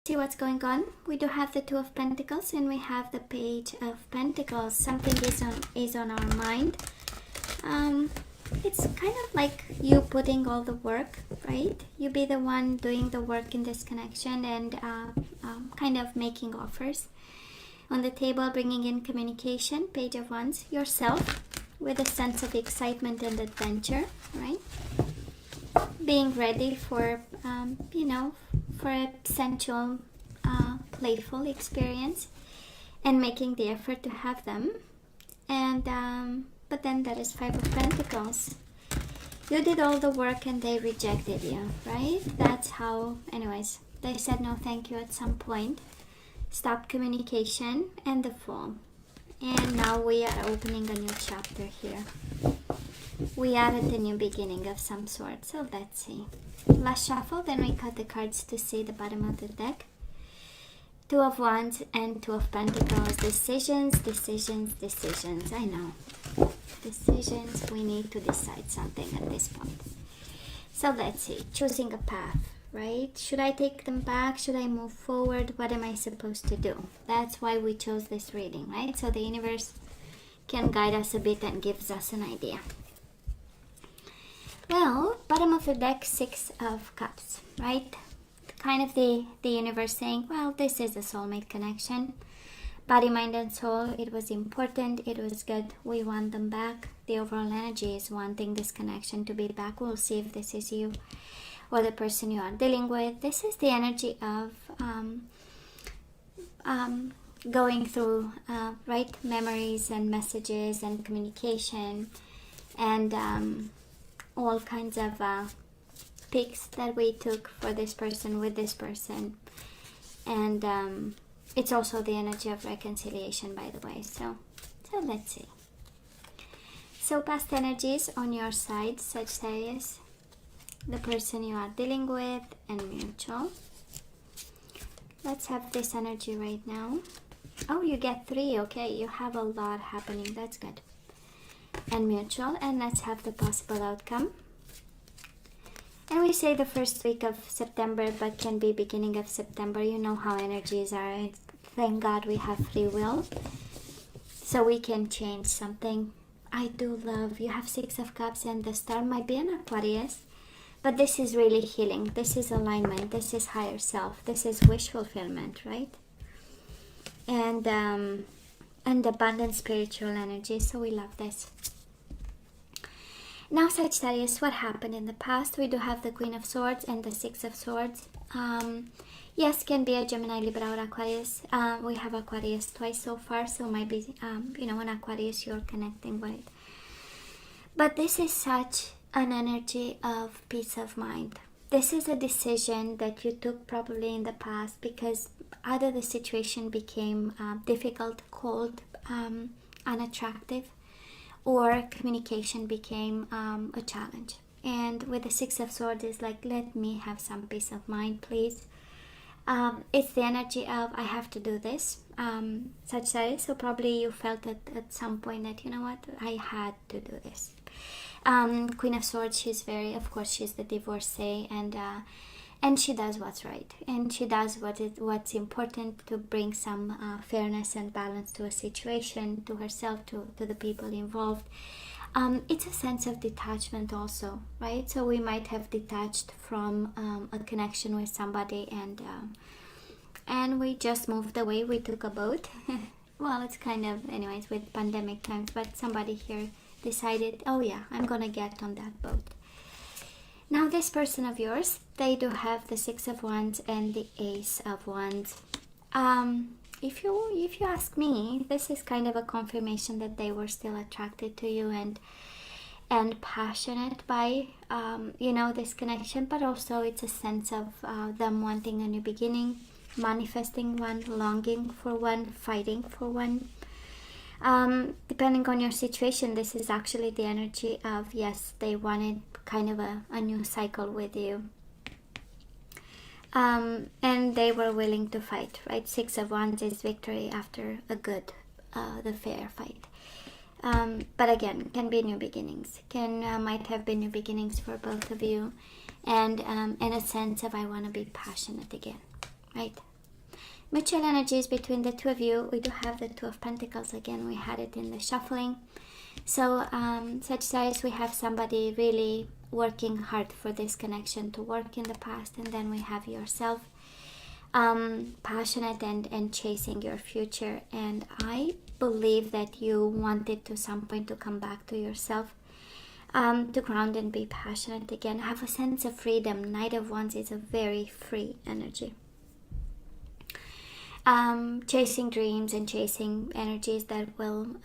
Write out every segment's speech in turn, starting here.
See what's going on. We do have the Two of Pentacles and we have the Page of Pentacles. Something is on our mind. It's kind of like you putting all the work, right? You be the one doing the work in this connection and kind of making offers on the table, bringing in communication. Page of Wands, yourself with a sense of excitement and adventure, right? Being ready for for a sensual, playful experience and making the effort to have them. And but then there is Five of Pentacles. You did all the work and they rejected you, right? That's how, anyways, they said no thank you at some point. Stopped communication and the Fool. And now we are opening a new chapter here. We are at the new beginning of some sort. So let's see. Last shuffle, then we cut the cards to see the bottom of the deck. Two of Wands and Two of Pentacles. Decisions, decisions, decisions. I know. Decisions. We need to decide something at this point. So let's see. Choosing a path, right? Should I take them back? Should I move forward? What am I supposed to do? That's why we chose this reading, right? So the universe can guide us a bit and gives us an idea. Well, bottom of the deck, Six of Cups, right? Kind of the universe saying, well, this is a soulmate connection. Body, mind, and soul, it was important, it was good, we want them back. The overall energy is wanting this connection to be back. We'll see if this is you or the person you are dealing with. This is the energy of going through, right, memories and messages and communication and all kinds of pics that we took for this person with this person. And it's also the energy of reconciliation, by the way. So let's see. So past energies on your side, Sagittarius, the person you are dealing with, and mutual. Let's have this energy right now. Oh, you get 3. Okay, you have a lot happening. That's good. And mutual. And let's have the possible outcome. And we say the first week of September, but can be beginning of September. You know how energies are. Thank God we have free will, so we can change something. I do love, you have Six of Cups and the Star. Might be an Aquarius, but this is really healing. This is alignment. This is higher self. This is wish fulfillment, right? And abundant spiritual energy. So we love this. Now, Sagittarius, what happened in the past? We do have the Queen of Swords and the Six of Swords. Yes, can be a Gemini, Libra, or Aquarius. We have Aquarius twice so far, so might be, an Aquarius you're connecting with. But this is such an energy of peace of mind. This is a decision that you took probably in the past because either the situation became difficult, cold, unattractive, or communication became a challenge. And with the Six of Swords, it's like, let me have some peace of mind, please. It's the energy of, I have to do this, Sagittarius. So probably you felt at some point that, you know what, I had to do this. Queen of Swords, she's very, of course, she's the divorcee, and she does what's right, and she does what's important to bring some fairness and balance to a situation, to herself, to the people involved. It's a sense of detachment also, right? So we might have detached from a connection with somebody, and we just moved away. We took a boat. Well, it's kind of, anyways, with pandemic times, but somebody here decided, oh yeah, I'm gonna get on that boat. Now this person of yours, they do have the Six of Wands and the Ace of Wands. If you ask me, this is kind of a confirmation that they were still attracted to you and passionate by this connection, but also it's a sense of them wanting a new beginning, manifesting one, longing for one, fighting for one. Depending on your situation, this is actually the energy of, yes, they wanted kind of a new cycle with you. And they were willing to fight, right? Six of Wands is victory after a good, the fair fight. But again, can be new beginnings. Might have been new beginnings for both of you. And in a sense of, I want to be passionate again, right? Mutual energies between the two of you. We do have the Two of Pentacles again. We had it in the shuffling. So Sagittarius, we have somebody really working hard for this connection to work in the past, and then we have yourself, passionate and chasing your future. And I believe that you wanted to some point to come back to yourself, to ground and be passionate again, have a sense of freedom. Knight of Wands is a very free energy. Chasing dreams and chasing energies that will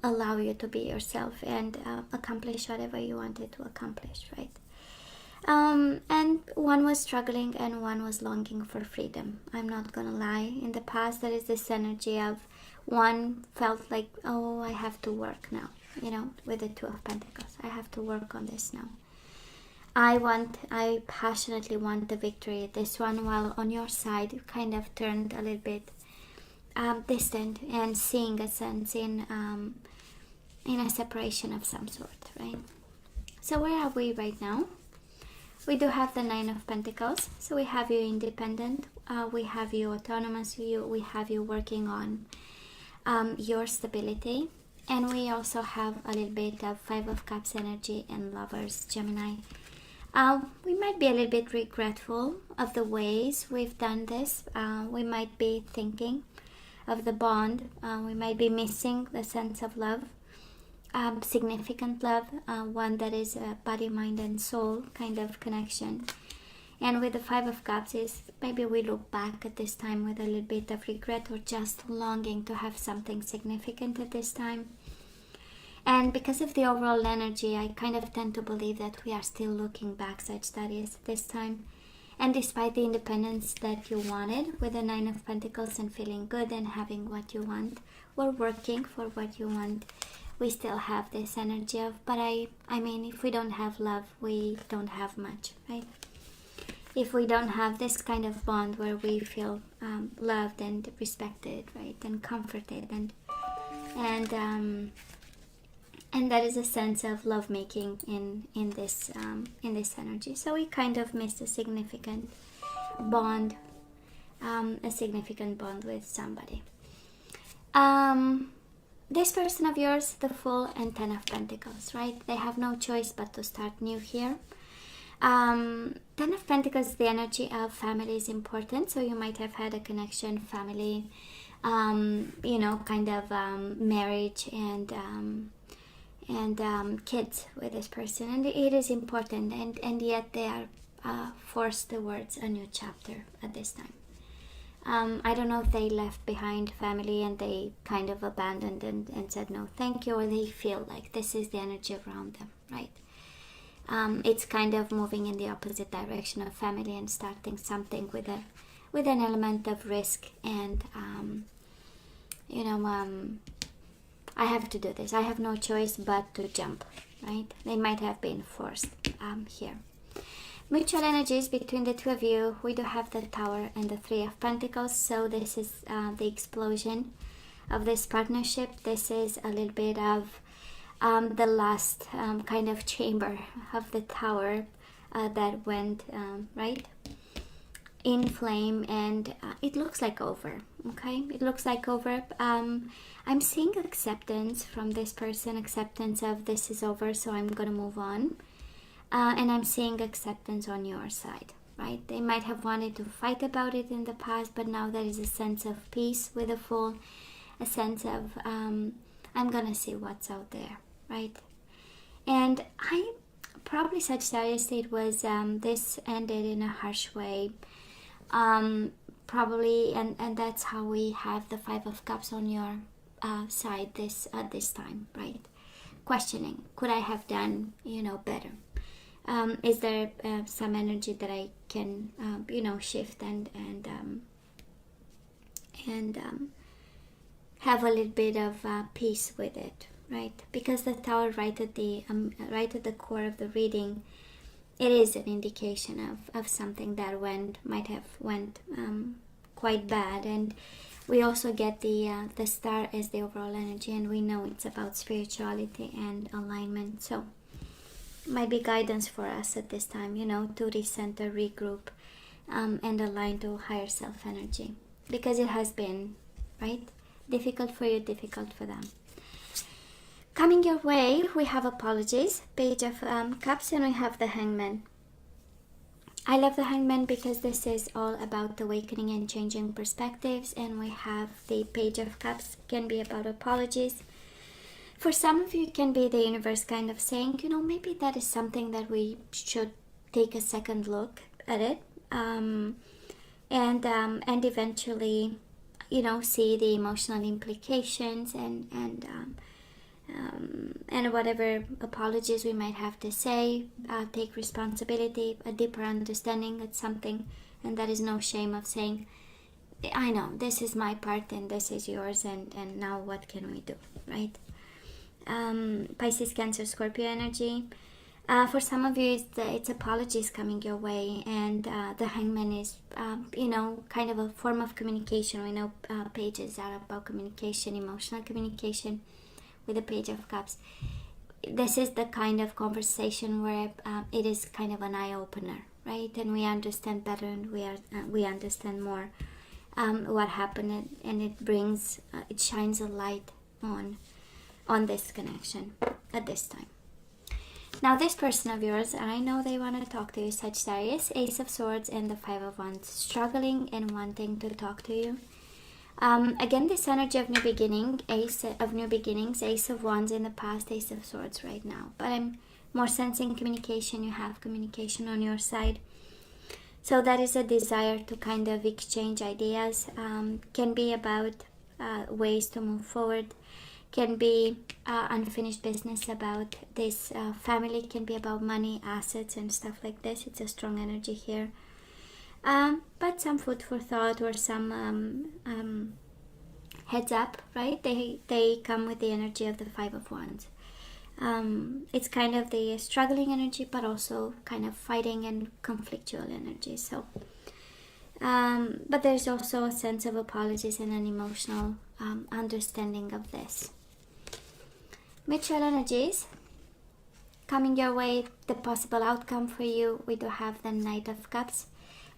allow you to be yourself and accomplish whatever you wanted to accomplish, right? And one was struggling and one was longing for freedom. I'm not gonna lie. In the past, there is this energy of one felt like, oh, I have to work now, you know, with the Two of Pentacles. I have to work on this now. I passionately want the victory. This one, while on your side, you kind of turned a little bit distant and seeing a sense in a separation of some sort, right? So where are we right now? We do have the Nine of Pentacles. So we have you independent. We have you autonomous. We have you working on your stability. And we also have a little bit of Five of Cups energy and Lovers, Gemini. We might be a little bit regretful of the ways we've done this. We might be thinking of the bond. We might be missing the sense of love, significant love, one that is a body, mind, and soul kind of connection. And with the Five of Cups is maybe we look back at this time with a little bit of regret or just longing to have something significant at this time. And because of the overall energy, I kind of tend to believe that we are still looking back, Sagittarius, this time. And despite the independence that you wanted with the Nine of Pentacles and feeling good and having what you want, or working for what you want, we still have this energy of, but I mean, if we don't have love, we don't have much, right? If we don't have this kind of bond where we feel loved and respected, right, and comforted, and that is a sense of lovemaking in this energy. So we kind of missed a significant bond, with somebody. This person of yours, the Fool and Ten of Pentacles, right? They have no choice but to start new here. Ten of Pentacles, the energy of family is important. So you might have had a connection, family, you know, kind of marriage and kids with this person, and it is important, and yet they are forced towards a new chapter at this time. I don't know if they left behind family and they kind of abandoned and said no thank you, or they feel like this is the energy around them, right? It's kind of moving in the opposite direction of family and starting something with an element of risk and you know, I have to do this. I have no choice but to jump, right? They might have been forced here. Mutual energies between the two of you. We do have the Tower and the Three of Pentacles. So this is the explosion of this partnership. This is a little bit of the last kind of chamber of the Tower that went, right, in flame, and it looks like over. Okay, it looks like over. I'm seeing acceptance from this person, acceptance of this is over, so I'm gonna move on. And I'm seeing acceptance on your side, right? They might have wanted to fight about it in the past, but now there is a sense of peace with the Fool, a sense of I'm gonna see what's out there, right? And I probably, Sagittarius, it was this ended in a harsh way. Probably, and that's how we have the Five of Cups on your side at this time, right? Questioning, could I have done, you know, better? Is there some energy that I can, you know, shift and have a little bit of peace with it, right? Because the Tower right at the core of the reading, it is an indication of something that might have went quite bad. And we also get the Star as the overall energy, and we know it's about spirituality and alignment. So might be guidance for us at this time, you know, to recenter, regroup, and align to higher self energy. because it has been, right? Difficult for you, difficult for them. Coming your way, we have apologies, Page of Cups, and we have the Hangman. I love the Hangman because this is all about awakening and changing perspectives, and we have the Page of Cups, can be about apologies. For some of you, it can be the universe kind of saying, maybe that is something that we should take a second look at it, and eventually, see the emotional implications and whatever apologies we might have to say, take responsibility, a deeper understanding at something, and that is no shame of saying, I know, this is my part and this is yours, and now what can we do, right? Pisces, Cancer, Scorpio energy. For some of you, it's apologies coming your way, and the Hangman is, kind of a form of communication. We know pages are about communication, emotional communication. With the Page of Cups, this is the kind of conversation where it is kind of an eye-opener, right? And we understand better, and we understand more what happened, and it shines a light on this connection at this time. Now, this person of yours, I know they want to talk to you, Sagittarius, Ace of Swords and the Five of Wands, struggling and wanting to talk to you. Again, this energy of new beginning, Ace of new beginnings, Ace of Wands in the past, Ace of Swords right now. But I'm more sensing communication. You have communication on your side. So that is a desire to kind of exchange ideas. Can be about ways to move forward. Can be unfinished business about this family. Can be about money, assets, and stuff like this. It's a strong energy here. But some food for thought, or some heads up, right? They come with the energy of the Five of Wands. It's kind of the struggling energy, but also kind of fighting and conflictual energy. So, but there's also a sense of apologies and an emotional understanding of this. Mutual energies coming your way. The possible outcome for you, we do have the Knight of Cups,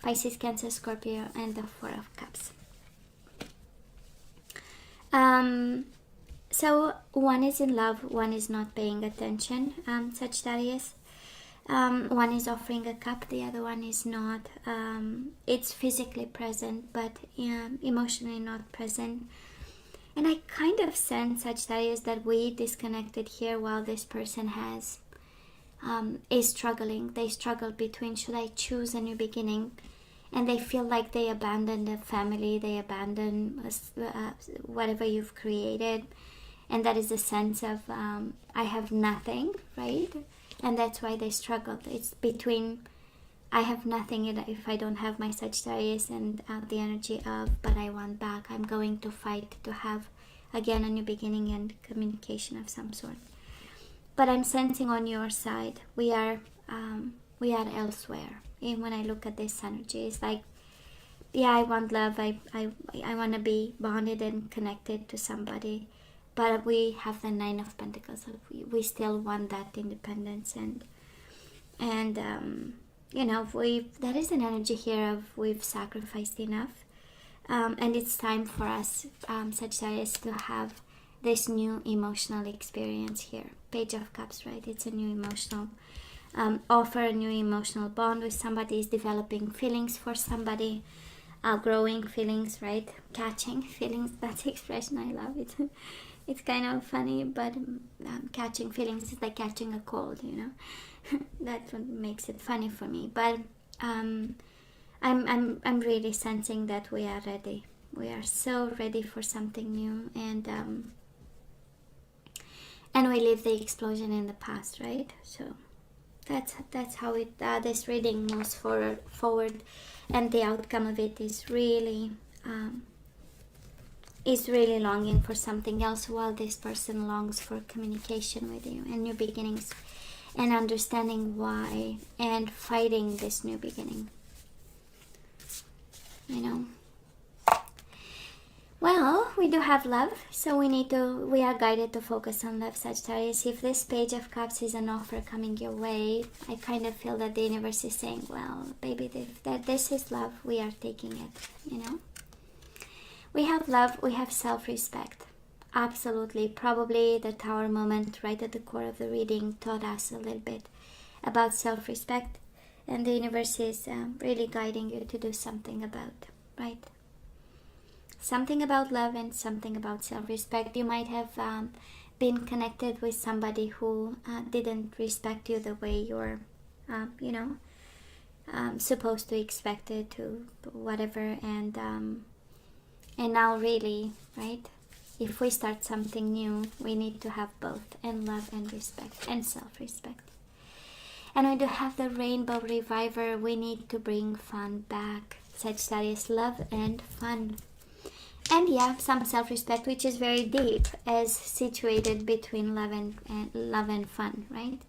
Pisces, Cancer, Scorpio, and the Four of Cups. So one is in love, one is not paying attention, Sagittarius. One is offering a cup, the other one is not. It's physically present, but emotionally not present. And I kind of sense, Sagittarius, that we disconnected here while this person is struggling. They struggle between, should I choose a new beginning? And they feel like they abandon the family, they abandon whatever you've created. And that is a sense of, I have nothing, right? And that's why they struggle. It's between, I have nothing if I don't have my Sagittarius, and the energy of, but I want back. I'm going to fight to have, again, a new beginning and communication of some sort. But I'm sensing on your side, we are elsewhere. And when I look at this energy, it's like, yeah, I want love. I want to be bonded and connected to somebody. But we have the Nine of Pentacles. We still want that independence, and that is an energy here of we've sacrificed enough, and it's time for us, Sagittarius, to have this new emotional experience here. Page of Cups, right? It's a new emotional offer, a new emotional bond with somebody, is developing feelings for somebody, growing feelings, right? Catching feelings. That's the expression I love. It's kind of funny, but catching feelings is like catching a cold, That's what makes it funny for me. But I'm really sensing that we are ready. We are so ready for something new, and we leave the explosion in the past, right? So that's how this reading moves forward, and the outcome of it is really longing for something else, while this person longs for communication with you and new beginnings, and understanding why, and fighting this new beginning. Well, we do have love, so we are guided to focus on love, Sagittarius. If this Page of Cups is an offer coming your way, I kind of feel that the universe is saying, well, baby, if this is love, we are taking it, We have love, we have self-respect. Absolutely. Probably the Tower moment right at the core of the reading taught us a little bit about self-respect, and the universe is really guiding you to do something about, right? Something about love and something about self-respect. You might have been connected with somebody who didn't respect you the way you're, supposed to expect it to, whatever, and now really, right? If we start something new, we need to have both, and love and respect and self-respect. And when you have the Rainbow Reviver, we need to bring fun back. Sagittarius, love and fun. And yeah, some self-respect, which is very deep, as situated between love and fun, right?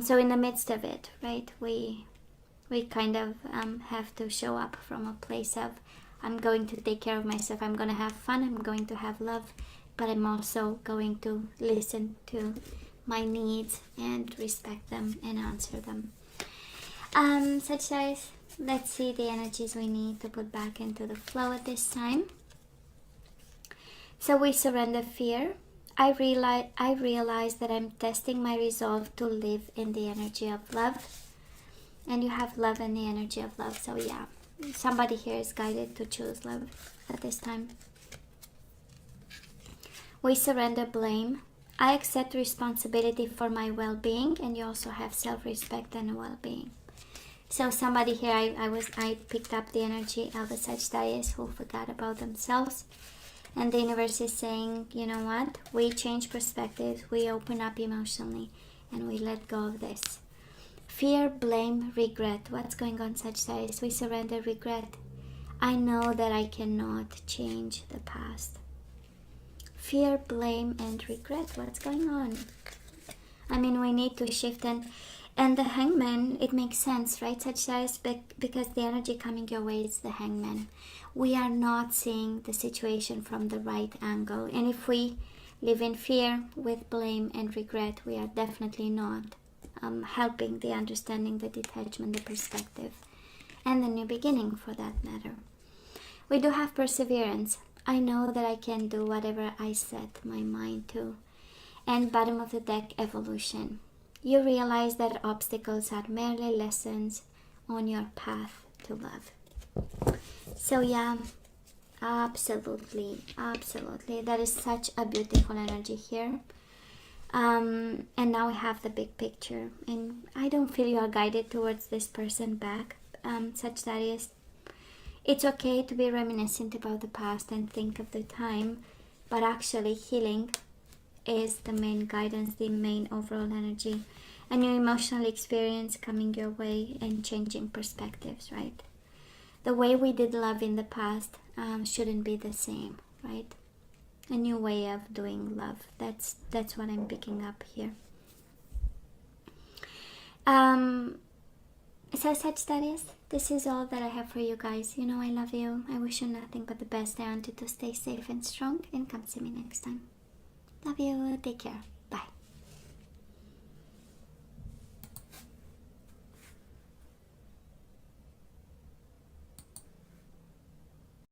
So in the midst of it, right, we kind of have to show up from a place of, I'm going to take care of myself, I'm going to have fun, I'm going to have love, but I'm also going to listen to my needs and respect them and answer them. Sagittarius, let's see the energies we need to put back into the flow at this time. So we surrender fear. I realize that I'm testing my resolve to live in the energy of love. And you have love and the energy of love. So yeah, somebody here is guided to choose love at this time. We surrender blame. I accept responsibility for my well-being, and you also have self-respect and well-being. So somebody here, I picked up the energy of a Sagittarius who forgot about themselves, and the universe is saying, you know what? We change perspectives, we open up emotionally, and we let go of this. Fear, blame, regret. What's going on, Sagittarius? We surrender regret. I know that I cannot change the past. Fear, blame, and regret. What's going on? I mean, we need to shift, and the Hangman, it makes sense, right, Sagittarius? Because the energy coming your way is the Hangman. We are not seeing the situation from the right angle, and if we live in fear with blame and regret, we are definitely not helping the understanding, the detachment, the perspective, and the new beginning for that matter. We do have perseverance. I know that I can do whatever I set my mind to. And bottom of the deck, evolution. You realize that obstacles are merely lessons on your path to love. So yeah, absolutely. That is such a beautiful energy here. And now we have the big picture. And I don't feel you are guided towards this person back, Sagittarius. It's okay to be reminiscent about the past and think of the time, but actually healing is the main guidance, the main overall energy. A new emotional experience coming your way and changing perspectives, right? The way we did love in the past shouldn't be the same, right? A new way of doing love. That's what I'm picking up here. So Sagittarius, this is all that I have for you guys. You know I love you. I wish you nothing but the best. I want you to stay safe and strong, and come see me next time. Love you. Take care.